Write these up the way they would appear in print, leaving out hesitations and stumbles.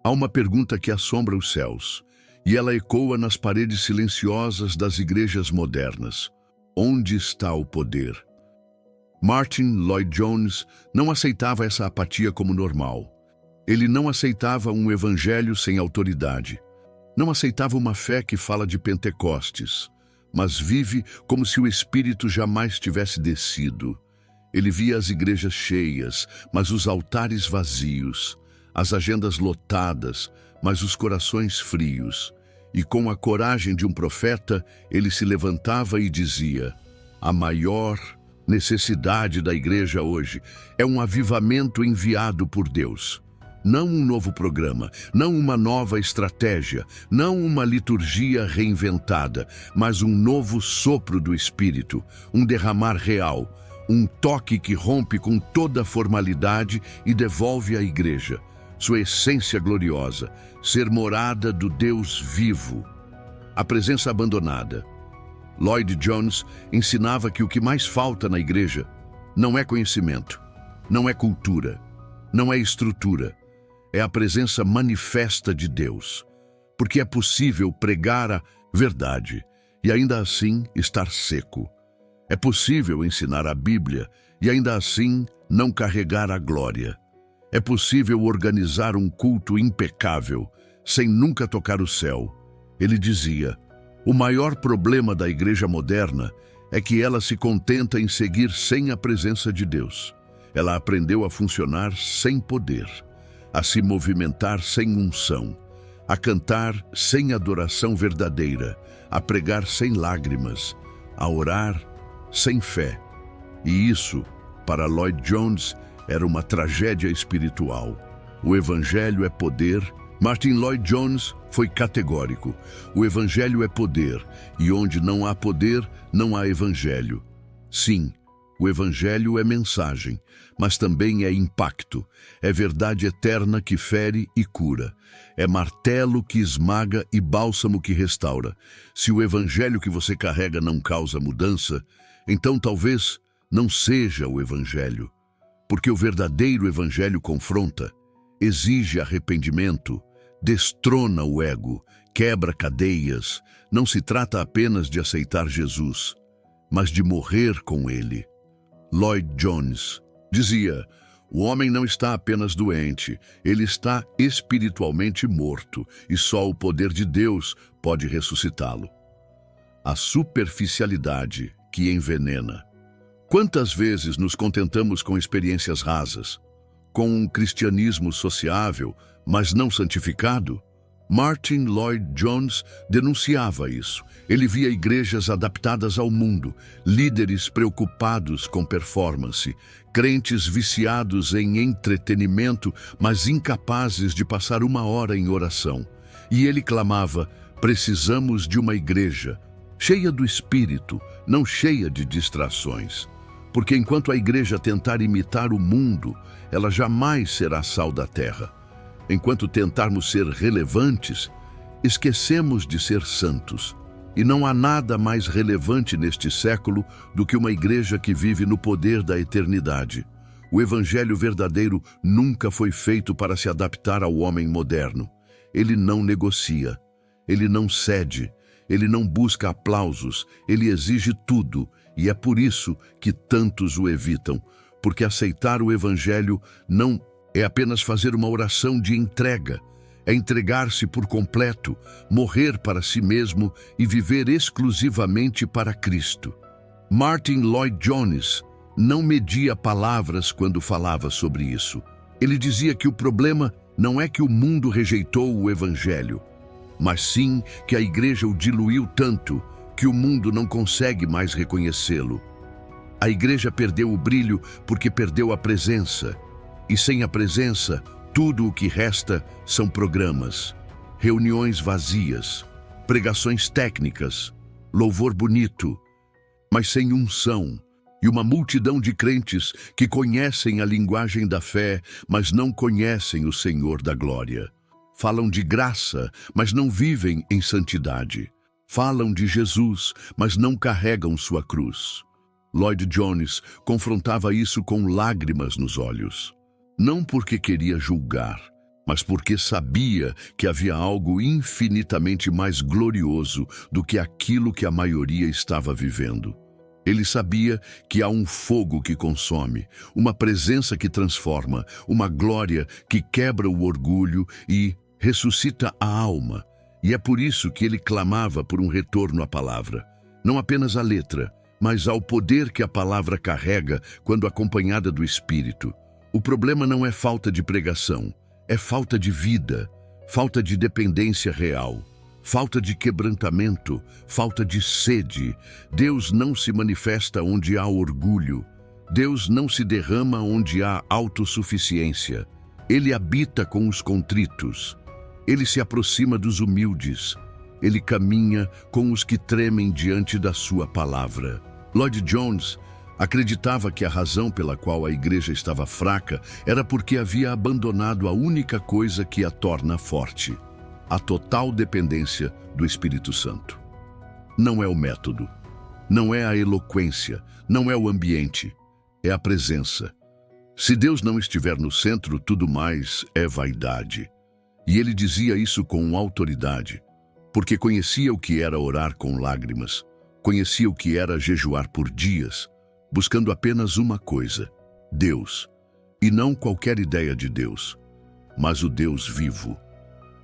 Há uma pergunta que assombra os céus, e ela ecoa nas paredes silenciosas das igrejas modernas. Onde está o poder? Martin Lloyd-Jones não aceitava essa apatia como normal. Ele não aceitava um evangelho sem autoridade. Não aceitava uma fé que fala de Pentecostes, mas vive como se o Espírito jamais tivesse descido. Ele via as igrejas cheias, mas os altares vazios, as agendas lotadas, mas os corações frios. E com a coragem de um profeta, ele se levantava e dizia: a maior necessidade da igreja hoje é um avivamento enviado por Deus. Não um novo programa, não uma nova estratégia, não uma liturgia reinventada, mas um novo sopro do Espírito, um derramar real, um toque que rompe com toda a formalidade e devolve à igreja sua essência gloriosa, ser morada do Deus vivo. A presença abandonada. Lloyd-Jones ensinava que o que mais falta na igreja não é conhecimento, não é cultura, não é estrutura, é a presença manifesta de Deus. Porque é possível pregar a verdade e ainda assim estar seco. É possível ensinar a Bíblia e ainda assim não carregar a glória. É possível organizar um culto impecável sem nunca tocar o céu. Ele dizia: o maior problema da igreja moderna é que ela se contenta em seguir sem a presença de Deus. Ela aprendeu a funcionar sem poder, a se movimentar sem unção, a cantar sem adoração verdadeira, a pregar sem lágrimas, a orar sem fé. E isso, para Lloyd-Jones, era uma tragédia espiritual. O Evangelho é poder. Martin Lloyd-Jones foi categórico. O Evangelho é poder, e onde não há poder, não há Evangelho. Sim, o Evangelho é mensagem, mas também é impacto. É verdade eterna que fere e cura. É martelo que esmaga e bálsamo que restaura. Se o Evangelho que você carrega não causa mudança, então talvez não seja o Evangelho. Porque o verdadeiro Evangelho confronta, exige arrependimento, destrona o ego, quebra cadeias. Não se trata apenas de aceitar Jesus, mas de morrer com ele. Lloyd-Jones dizia: o homem não está apenas doente, ele está espiritualmente morto, e só o poder de Deus pode ressuscitá-lo. A superficialidade que envenena. Quantas vezes nos contentamos com experiências rasas, com um cristianismo sociável, mas não santificado? Martin Lloyd-Jones denunciava isso. Ele via igrejas adaptadas ao mundo, líderes preocupados com performance, crentes viciados em entretenimento, mas incapazes de passar uma hora em oração. E ele clamava: precisamos de uma igreja cheia do Espírito, não cheia de distrações. Porque enquanto a igreja tentar imitar o mundo, ela jamais será sal da terra. Enquanto tentarmos ser relevantes, esquecemos de ser santos. E não há nada mais relevante neste século do que uma igreja que vive no poder da eternidade. O evangelho verdadeiro nunca foi feito para se adaptar ao homem moderno. Ele não negocia, ele não cede, ele não busca aplausos, ele exige tudo. E é por isso que tantos o evitam, porque aceitar o evangelho não é apenas fazer uma oração de entrega, é entregar-se por completo, morrer para si mesmo e viver exclusivamente para Cristo. Martin Lloyd-Jones não media palavras quando falava sobre isso. Ele dizia que o problema não é que o mundo rejeitou o evangelho, mas sim que a igreja o diluiu tanto que o mundo não consegue mais reconhecê-lo. A igreja perdeu o brilho porque perdeu a presença. E sem a presença, tudo o que resta são programas, reuniões vazias, pregações técnicas, louvor bonito, mas sem unção, e uma multidão de crentes que conhecem a linguagem da fé, mas não conhecem o Senhor da glória. Falam de graça, mas não vivem em santidade. Falam de Jesus, mas não carregam sua cruz. Lloyd-Jones confrontava isso com lágrimas nos olhos. Não porque queria julgar, mas porque sabia que havia algo infinitamente mais glorioso do que aquilo que a maioria estava vivendo. Ele sabia que há um fogo que consome, uma presença que transforma, uma glória que quebra o orgulho e ressuscita a alma. E é por isso que ele clamava por um retorno à palavra. Não apenas à letra, mas ao poder que a palavra carrega quando acompanhada do Espírito. O problema não é falta de pregação, é falta de vida, falta de dependência real. Falta de quebrantamento, falta de sede. Deus não se manifesta onde há orgulho. Deus não se derrama onde há autossuficiência. Ele habita com os contritos. Ele se aproxima dos humildes. Ele caminha com os que tremem diante da sua palavra. Lloyd Jones acreditava que a razão pela qual a igreja estava fraca era porque havia abandonado a única coisa que a torna forte: a total dependência do Espírito Santo. Não é o método, não é a eloquência, não é o ambiente, é a presença. Se Deus não estiver no centro, tudo mais é vaidade. E ele dizia isso com autoridade, porque conhecia o que era orar com lágrimas, conhecia o que era jejuar por dias, buscando apenas uma coisa: Deus. E não qualquer ideia de Deus, mas o Deus vivo.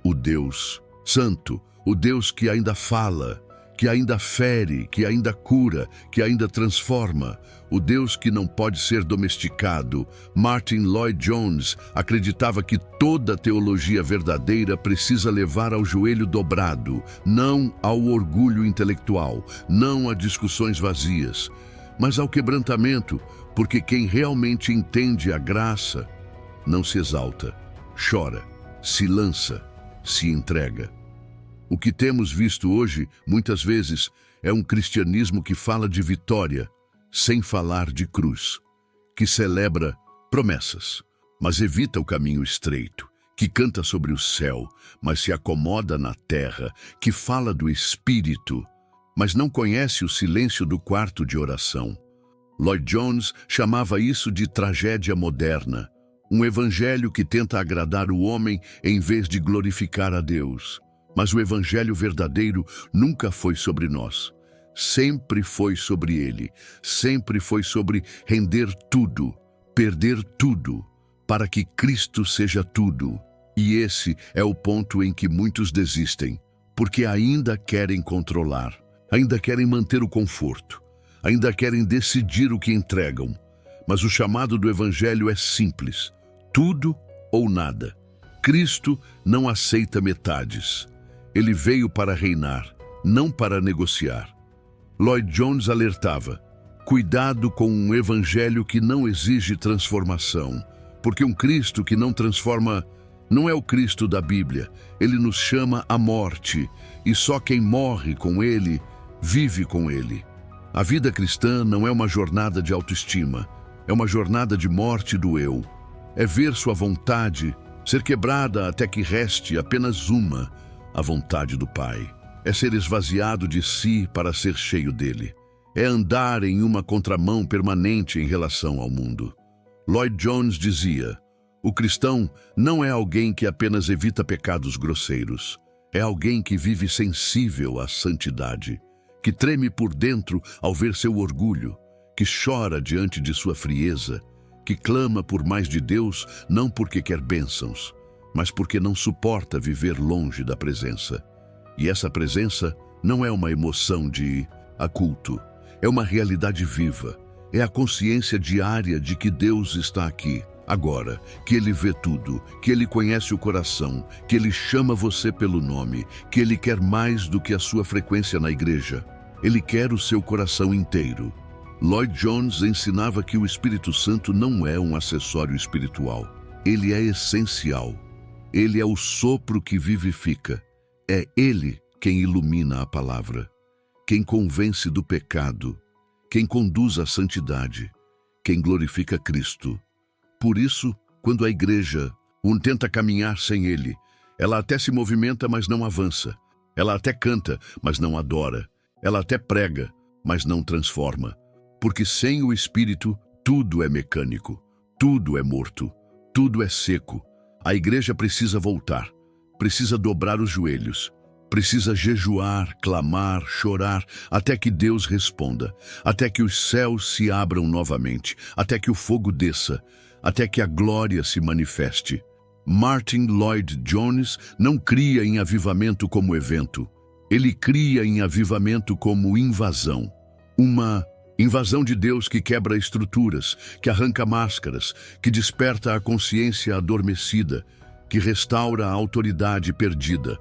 O Deus Santo, o Deus que ainda fala, que ainda fere, que ainda cura, que ainda transforma, o Deus que não pode ser domesticado. Martin Lloyd Jones acreditava que toda teologia verdadeira precisa levar ao joelho dobrado, não ao orgulho intelectual, não a discussões vazias, mas ao quebrantamento, porque quem realmente entende a graça não se exalta, chora, se lança, se entrega. O que temos visto hoje, muitas vezes, é um cristianismo que fala de vitória, sem falar de cruz, que celebra promessas, mas evita o caminho estreito, que canta sobre o céu, mas se acomoda na terra, que fala do Espírito, mas não conhece o silêncio do quarto de oração. Lloyd Jones chamava isso de tragédia moderna, um evangelho que tenta agradar o homem em vez de glorificar a Deus. Mas o evangelho verdadeiro nunca foi sobre nós. Sempre foi sobre ele. Sempre foi sobre render tudo, perder tudo, para que Cristo seja tudo. E esse é o ponto em que muitos desistem, porque ainda querem controlar, ainda querem manter o conforto, ainda querem decidir o que entregam. Mas o chamado do evangelho é simples: tudo ou nada. Cristo não aceita metades. Ele veio para reinar, não para negociar. Lloyd Jones alertava: cuidado com um evangelho que não exige transformação, porque um Cristo que não transforma não é o Cristo da Bíblia. Ele nos chama à morte, e só quem morre com ele, vive com ele. A vida cristã não é uma jornada de autoestima, é uma jornada de morte do eu. É ver sua vontade ser quebrada até que reste apenas uma, a vontade do Pai. É ser esvaziado de si para ser cheio dele. É andar em uma contramão permanente em relação ao mundo. Lloyd Jones dizia: o cristão não é alguém que apenas evita pecados grosseiros. É alguém que vive sensível à santidade, que treme por dentro ao ver seu orgulho, que chora diante de sua frieza, que clama por mais de Deus não porque quer bênçãos, mas porque não suporta viver longe da presença. E essa presença não é uma emoção de culto, é uma realidade viva, é a consciência diária de que Deus está aqui, agora, que Ele vê tudo, que Ele conhece o coração, que Ele chama você pelo nome, que Ele quer mais do que a sua frequência na igreja. Ele quer o seu coração inteiro. Lloyd Jones ensinava que o Espírito Santo não é um acessório espiritual. Ele é essencial. Ele é o sopro que vivifica. É Ele quem ilumina a palavra, quem convence do pecado, quem conduz à santidade, quem glorifica Cristo. Por isso, quando a igreja tenta caminhar sem Ele, ela até se movimenta, mas não avança. Ela até canta, mas não adora. Ela até prega, mas não transforma. Porque sem o Espírito, tudo é mecânico, tudo é morto, tudo é seco. A igreja precisa voltar, precisa dobrar os joelhos, precisa jejuar, clamar, chorar, até que Deus responda, até que os céus se abram novamente, até que o fogo desça, até que a glória se manifeste. Martyn Lloyd-Jones não cria em avivamento como evento. Ele cria em avivamento como invasão. Uma invasão de Deus que quebra estruturas, que arranca máscaras, que desperta a consciência adormecida, que restaura a autoridade perdida.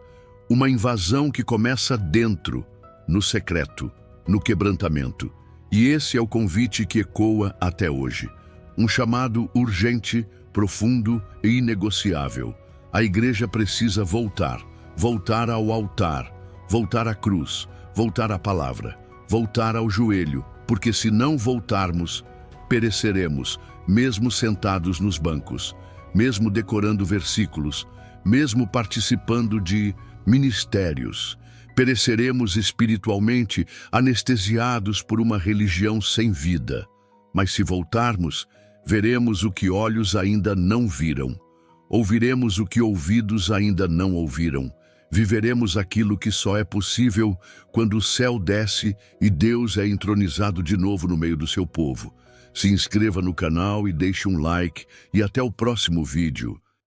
Uma invasão que começa dentro, no secreto, no quebrantamento. E esse é o convite que ecoa até hoje. Um chamado urgente, profundo e inegociável. A igreja precisa voltar, voltar ao altar, voltar à cruz, voltar à palavra, voltar ao joelho, porque se não voltarmos, pereceremos, mesmo sentados nos bancos, mesmo decorando versículos, mesmo participando de ministérios. Pereceremos espiritualmente, anestesiados por uma religião sem vida. Mas se voltarmos, veremos o que olhos ainda não viram. Ouviremos o que ouvidos ainda não ouviram. Viveremos aquilo que só é possível quando o céu desce e Deus é entronizado de novo no meio do seu povo. Se inscreva no canal e deixe um like e até o próximo vídeo.